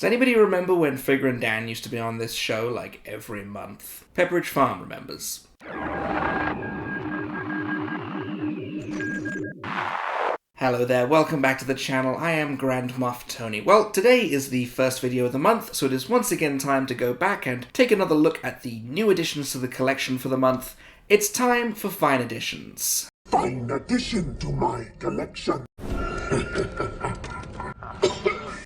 Does anybody remember when Figure and Dan used to be on this show like every month? Pepperidge Farm remembers. Hello there, welcome back to the channel. I am Grand Moff Tony. Well, today is the first video of the month, so it is once again time to go back and take another look at the new additions to the collection for the month. It's time for Fine Additions. Fine addition to my collection.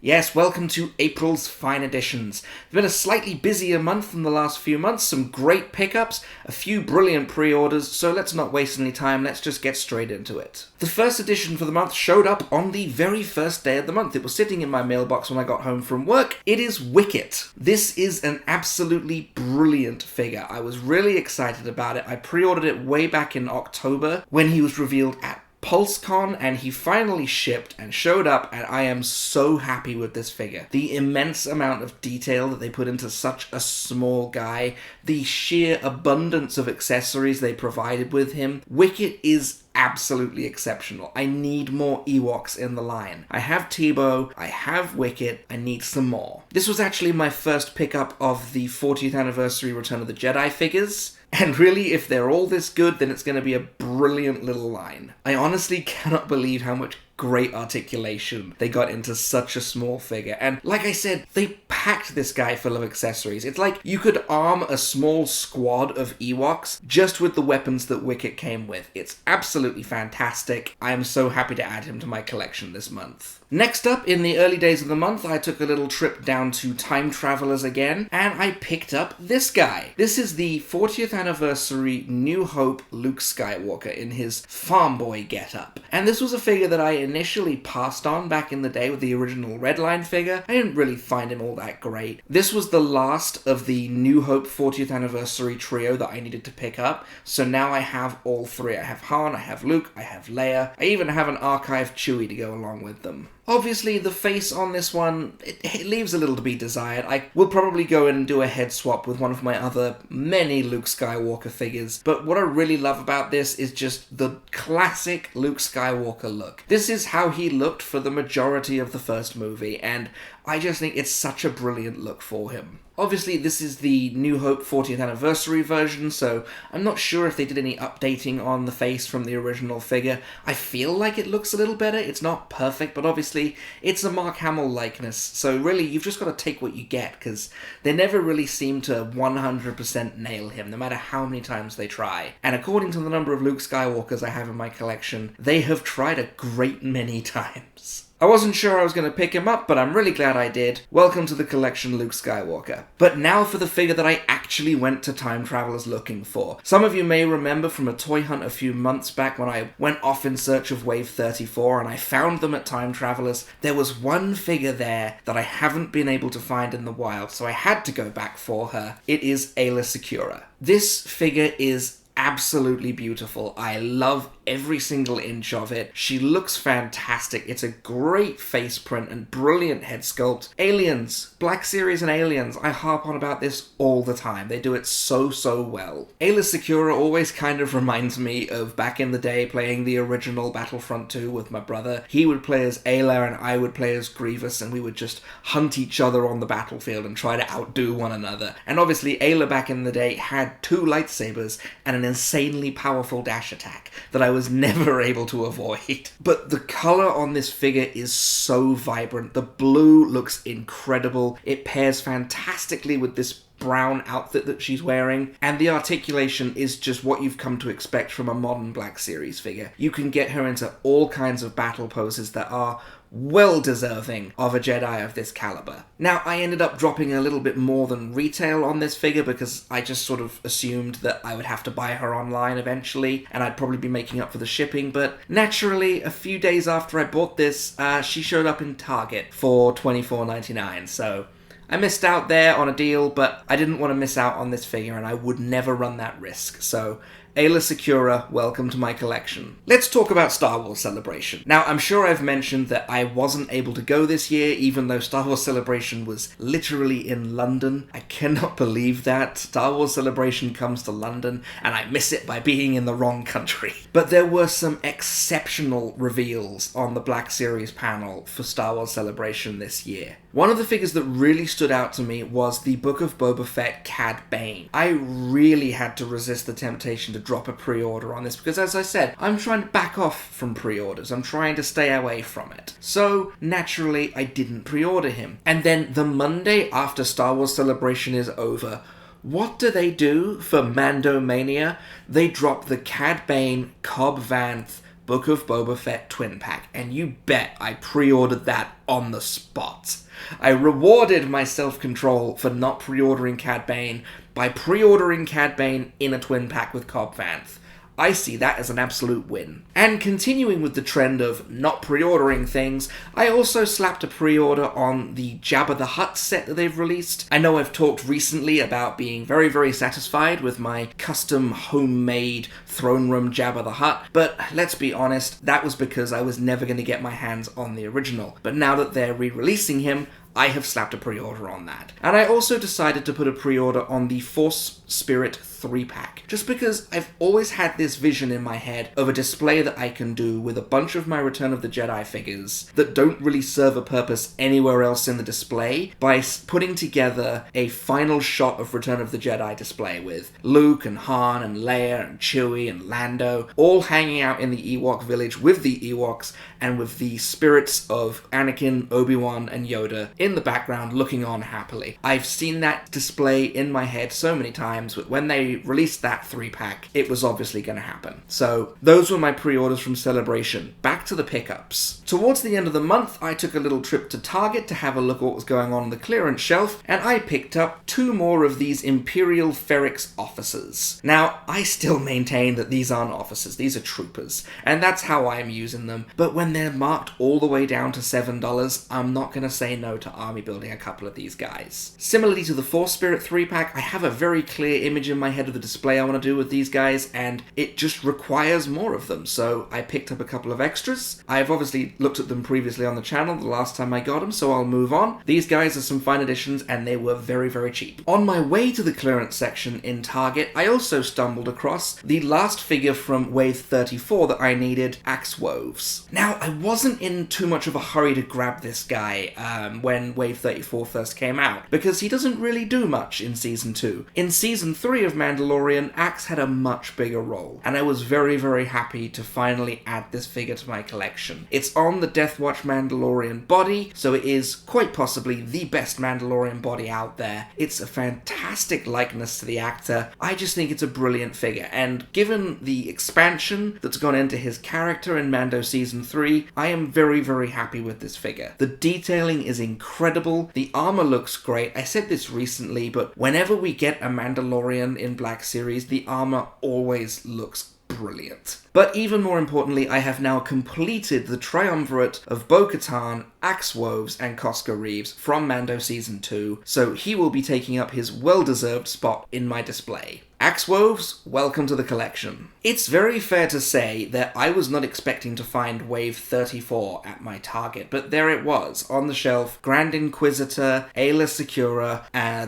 Yes, welcome to April's Fine Additions. It's been a slightly busier month than the last few months, some great pickups, a few brilliant pre-orders, so let's not waste any time, let's just get straight into it. The first edition for the month showed up on the very first day of the month. It was sitting in my mailbox when I got home from work. It is Wicket. This is an absolutely brilliant figure. I was really excited about it. I pre-ordered it way back in October when he was revealed at PulseCon, and he finally shipped and showed up, and I am so happy with this figure. The immense amount of detail that they put into such a small guy, the sheer abundance of accessories they provided with him. Wicket is absolutely exceptional. I need more Ewoks in the line. I have Teebo, I have Wicket, I need some more. This was actually my first pickup of the 40th anniversary Return of the Jedi figures. And really, if they're all this good, then it's going to be a brilliant little line. I honestly cannot believe how much great articulation they got into such a small figure. And like I said, they packed this guy full of accessories. It's like you could arm a small squad of Ewoks just with the weapons that Wicket came with. It's absolutely fantastic. I am so happy to add him to my collection this month. Next up, in the early days of the month, I took a little trip down to Time Travelers again, and I picked up this guy. This is the 40th anniversary New Hope Luke Skywalker in his farm boy getup. And this was a figure that I initially passed on back in the day with the original Redline figure. I didn't really find him all that great. This was the last of the New Hope 40th anniversary trio that I needed to pick up, so now I have all three. I have Han, I have Luke, I have Leia. I even have an archived Chewie to go along with them. Obviously, the face on this one, it leaves a little to be desired. I will probably go in and do a head swap with one of my other many Luke Skywalker figures, but what I really love about this is just the classic Luke Skywalker look. This is how he looked for the majority of the first movie, and I just think it's such a brilliant look for him. Obviously, this is the New Hope 40th anniversary version, so I'm not sure if they did any updating on the face from the original figure. I feel like it looks a little better. It's not perfect, but obviously it's a Mark Hamill likeness, so really you've just got to take what you get, because they never really seem to 100% nail him, no matter how many times they try. And according to the number of Luke Skywalkers I have in my collection, they have tried a great many times. I wasn't sure I was going to pick him up, but I'm really glad I did. Welcome to the collection, Luke Skywalker. But now for the figure that I actually went to Time Travelers looking for. Some of you may remember from a toy hunt a few months back when I went off in search of Wave 34 and I found them at Time Travelers. There was one figure there that I haven't been able to find in the wild, so I had to go back for her. It is Aayla Secura. This figure is absolutely beautiful. I love every single inch of it. She looks fantastic. It's a great face print and brilliant head sculpt. Aliens, Black Series and Aliens, I harp on about this all the time. They do it so well. Aayla Secura always kind of reminds me of back in the day playing the original Battlefront 2 with my brother. He would play as Aayla and I would play as Grievous, and we would just hunt each other on the battlefield and try to outdo one another. And obviously Aayla back in the day had 2 lightsabers and an insanely powerful dash attack that I was never able to avoid. But the color on this figure is so vibrant. The blue looks incredible. It pairs fantastically with this brown outfit that she's wearing, and the articulation is just what you've come to expect from a modern Black Series figure. You can get her into all kinds of battle poses that are well deserving of a Jedi of this caliber. Now, I ended up dropping a little bit more than retail on this figure because I just sort of assumed that I would have to buy her online eventually, and I'd probably be making up for the shipping, but naturally, a few days after I bought this, she showed up in Target for $24.99, so I missed out there on a deal, but I didn't want to miss out on this figure, and I would never run that risk, so Ayla Secura, welcome to my collection. Let's talk about Star Wars Celebration. Now, I'm sure I've mentioned that I wasn't able to go this year, even though Star Wars Celebration was literally in London. I cannot believe that. Star Wars Celebration comes to London, and I miss it by being in the wrong country. But there were some exceptional reveals on the Black Series panel for Star Wars Celebration this year. One of the figures that really stood out to me was the Book of Boba Fett Cad Bane. I really had to resist the temptation to drop a pre-order on this because, as I said, I'm trying to back off from pre-orders. I'm trying to stay away from it. So, naturally, I didn't pre-order him. And then the Monday after Star Wars Celebration is over, what do they do for Mando Mania? They drop the Cad Bane Cobb Vanth Book of Boba Fett twin pack, and you bet I pre-ordered that on the spot. I rewarded my self-control for not pre-ordering Cad Bane by pre-ordering Cad Bane in a twin pack with Cobb Vanth. I see that as an absolute win. And continuing with the trend of not pre-ordering things, I also slapped a pre-order on the Jabba the Hutt set that they've released. I know I've talked recently about being very, very satisfied with my custom homemade throne room Jabba the Hutt, but let's be honest, that was because I was never going to get my hands on the original. But now that they're re-releasing him, I have slapped a pre-order on that. And I also decided to put a pre-order on the Force Spirit 3-pack, just because I've always had this vision in my head of a display that I can do with a bunch of my Return of the Jedi figures that don't really serve a purpose anywhere else in the display by putting together a final shot of Return of the Jedi display with Luke and Han and Leia and Chewie and Lando all hanging out in the Ewok village with the Ewoks and with the spirits of Anakin, Obi-Wan and Yoda in the background looking on happily. I've seen that display in my head so many times, but when they released that 3-pack, it was obviously going to happen. So those were my pre-orders from Celebration. Back to the pickups. Towards the end of the month, I took a little trip to Target to have a look at what was going on the clearance shelf, and I picked up 2 more of these Imperial Ferrix officers. Now, I still maintain that these aren't officers, these are troopers, and that's how I'm using them, but when they're marked all the way down to $7, I'm not going to say no to army building a couple of these guys. Similarly to the Force Spirit 3-pack, I have a very clear image in my head of the display I want to do with these guys, and it just requires more of them, so I picked up a couple of extras. I've obviously looked at them previously on the channel the last time I got them, so I'll move on. These guys are some fine additions, and they were very, very cheap. On my way to the clearance section in Target, I also stumbled across the last figure from Wave 34 that I needed, Axe Woves. Now, I wasn't in too much of a hurry to grab this guy when Wave 34 first came out, because he doesn't really do much in Season 2. In Season 3 of Mandalorian, Axe had a much bigger role, and I was very, very happy to finally add this figure to my collection. It's on the Death Watch Mandalorian body, so it is quite possibly the best Mandalorian body out there. It's a fantastic likeness to the actor. I just think it's a brilliant figure, and given the expansion that's gone into his character in Mando Season 3, I am very, very happy with this figure. The detailing is incredible, the armor looks great. I said this recently, but whenever we get a Mandalorian in Black Series, the armor always looks brilliant. But even more importantly, I have now completed the triumvirate of Bo-Katan, Axe Woves, and Cosca Reeves from Mando Season 2, so he will be taking up his well-deserved spot in my display. Axe Woves, welcome to the collection. It's very fair to say that I was not expecting to find Wave 34 at my Target, but there it was, on the shelf, Grand Inquisitor, Ayla Secura,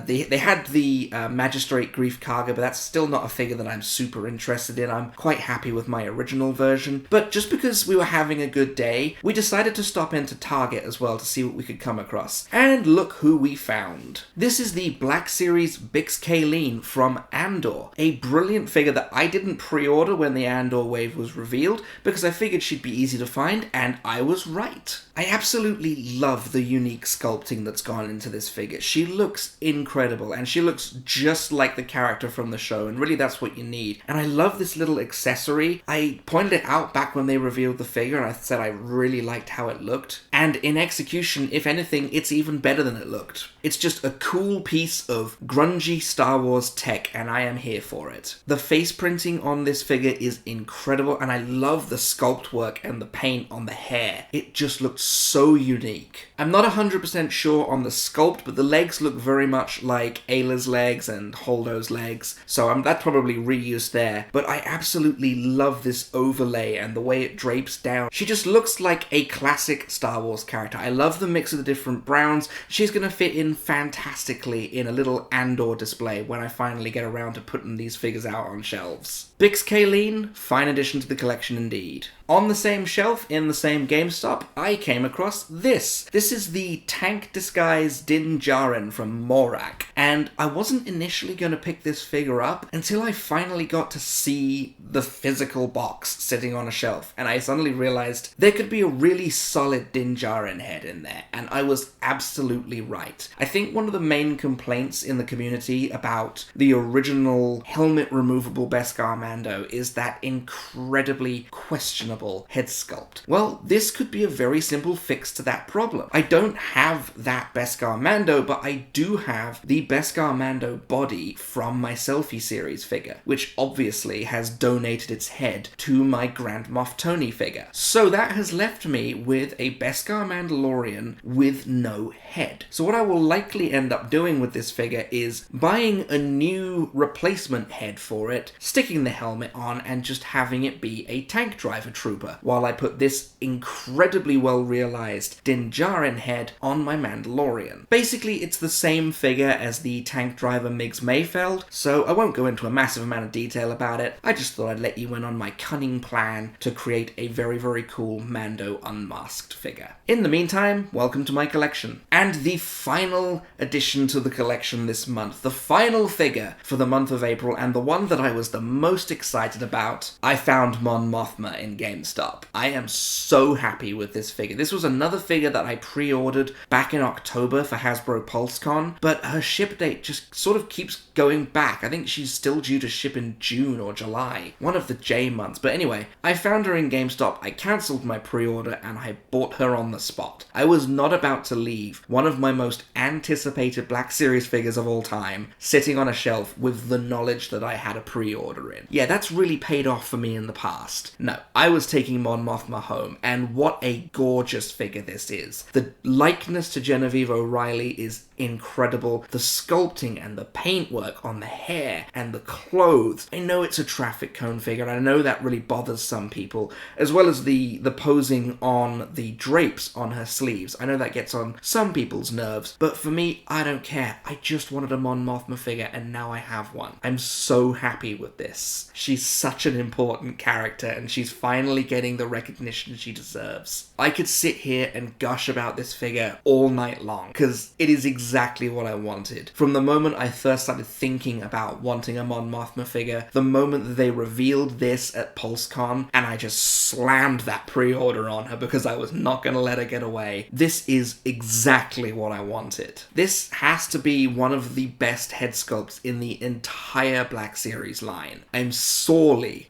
they had the Magistrate Greef Karga, but that's still not a figure that I'm super interested in. I'm quite happy with my original version, but just because we were having a good day, we decided to stop into Target as well to see what we could come across. And look who we found. This is the Black Series Bix Kayleen from Andor. A brilliant figure that I didn't pre-order when the Andor wave was revealed because I figured she'd be easy to find, and I was right. I absolutely love the unique sculpting that's gone into this figure. She looks incredible, and she looks just like the character from the show, and really that's what you need. And I love this little accessory. I pointed it out back when they revealed the figure, and I said I really liked how it looked. And in in execution, if anything, it's even better than it looked. It's just a cool piece of grungy Star Wars tech, and I am here for it. The face printing on this figure is incredible, and I love the sculpt work and the paint on the hair. It just looks so unique. I'm not 100% sure on the sculpt, but the legs look very much like Ayla's legs and Holdo's legs, so that's probably reused there. But I absolutely love this overlay and the way it drapes down. She just looks like a classic Star Wars character. I love the mix of the different browns. She's going to fit in fantastically in a little Andor display when I finally get around to putting these figures out on shelves. Bix Kayleen, fine addition to the collection indeed. On the same shelf, in the same GameStop, I came across this. This is the Tank Disguise Din Djarin from Morak, and I wasn't initially going to pick this figure up until I finally got to see the physical box sitting on a shelf, and I suddenly realized there could be a really solid Din Djarin head in there, and I was absolutely right. I think one of the main complaints in the community about the original helmet removable Beskar Mando is that incredibly questionable head sculpt. Well, this could be a very simple fix to that problem. I don't have that Beskar Mando, but I do have the Beskar Mando body from my Selfie series figure, which obviously has donated its head to my Grand Moff Tony figure. So that has left me with a Beskar Mandalorian with no head. So what I will likely end up doing with this figure is buying a new replacement head for it, sticking the helmet on, and just having it be a tank driver trooper, while I put this incredibly well realized Din Djarin head on my Mandalorian. Basically, it's the same figure as the tank driver Migs Mayfeld, so I won't go into a massive amount of detail about it. I just thought I'd let you in on my cunning plan to create a very, very cool Mando unmasked figure. In the meantime, welcome to my collection. And the final addition to the collection this month, the final figure for the month of April, and the one that I was the most excited about, I found Mon Mothma in GameStop. I am so happy with this figure. This was another figure that I pre-ordered back in October for Hasbro PulseCon, but her ship date just sort of keeps going back. I think she's still due to ship in June or July, one of the J months. But anyway, I found her in GameStop, I cancelled my pre-order, and I bought her on the spot. I was not about to leave one of my most anticipated Black Series figures of all time sitting on a shelf with the knowledge that I had a pre-order in. Yeah, that's really paid off for me in the past. No, I was taking Mon Mothma home, and what a gorgeous figure this is. The likeness to Genevieve O'Reilly is incredible. The sculpting and the paintwork on the hair and the clothes. I know it's a traffic cone figure, and I know that really bothers some people, as well as the posing on the drapes on her sleeves. I know that gets on some people's nerves, but for me, I don't care. I just wanted a Mon Mothma figure, and now I have one. I'm so happy with this. She's such an important character, and she's finally getting the recognition she deserves. I could sit here and gush about this figure all night long, because it is exactly what I wanted. From the moment I first started thinking about wanting a Mon Mothma figure, the moment that they revealed this at PulseCon, and I just slammed that pre-order on her because I was not going to let her get away. This is exactly what I wanted. This has to be one of the best head sculpts in the entire Black Series line. I'm sorely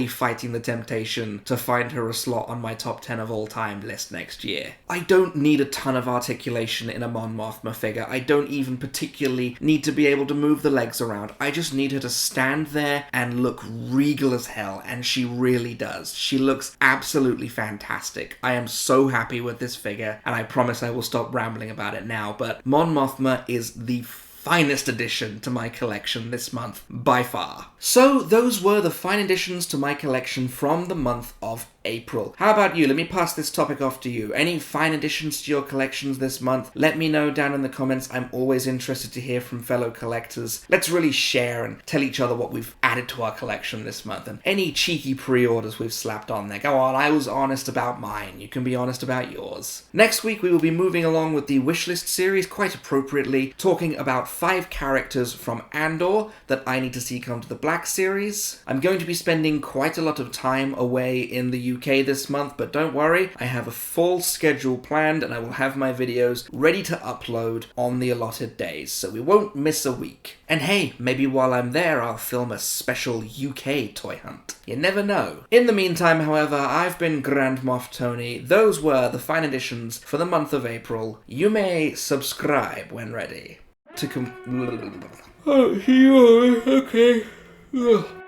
fighting the temptation to find her a slot on my top 10 of all time list next year. I don't need a ton of articulation in a Mon Mothma figure. I don't even particularly need to be able to move the legs around. I just need her to stand there and look regal as hell, and she really does. She looks absolutely fantastic. I am so happy with this figure, and I promise I will stop rambling about it now, but Mon Mothma is the finest addition to my collection this month, by far. So those were the fine additions to my collection from the month of April. How about you? Let me pass this topic off to you. Any fine additions to your collections this month? Let me know down in the comments. I'm always interested to hear from fellow collectors. Let's really share and tell each other what we've added to our collection this month, and any cheeky pre-orders we've slapped on there. Go on, I was honest about mine. You can be honest about yours. Next week we will be moving along with the Wishlist series, quite appropriately, talking about about 5 characters from Andor that I need to see come to the Black Series. I'm going to be spending quite a lot of time away in the UK this month, but don't worry, I have a full schedule planned and I will have my videos ready to upload on the allotted days, so we won't miss a week. And hey, maybe while I'm there I'll film a special UK toy hunt. You never know. In the meantime, however, I've been Grand Moff Tony. Those were the fine editions for the month of April. You may subscribe when ready to Oh, you are okay. Ugh.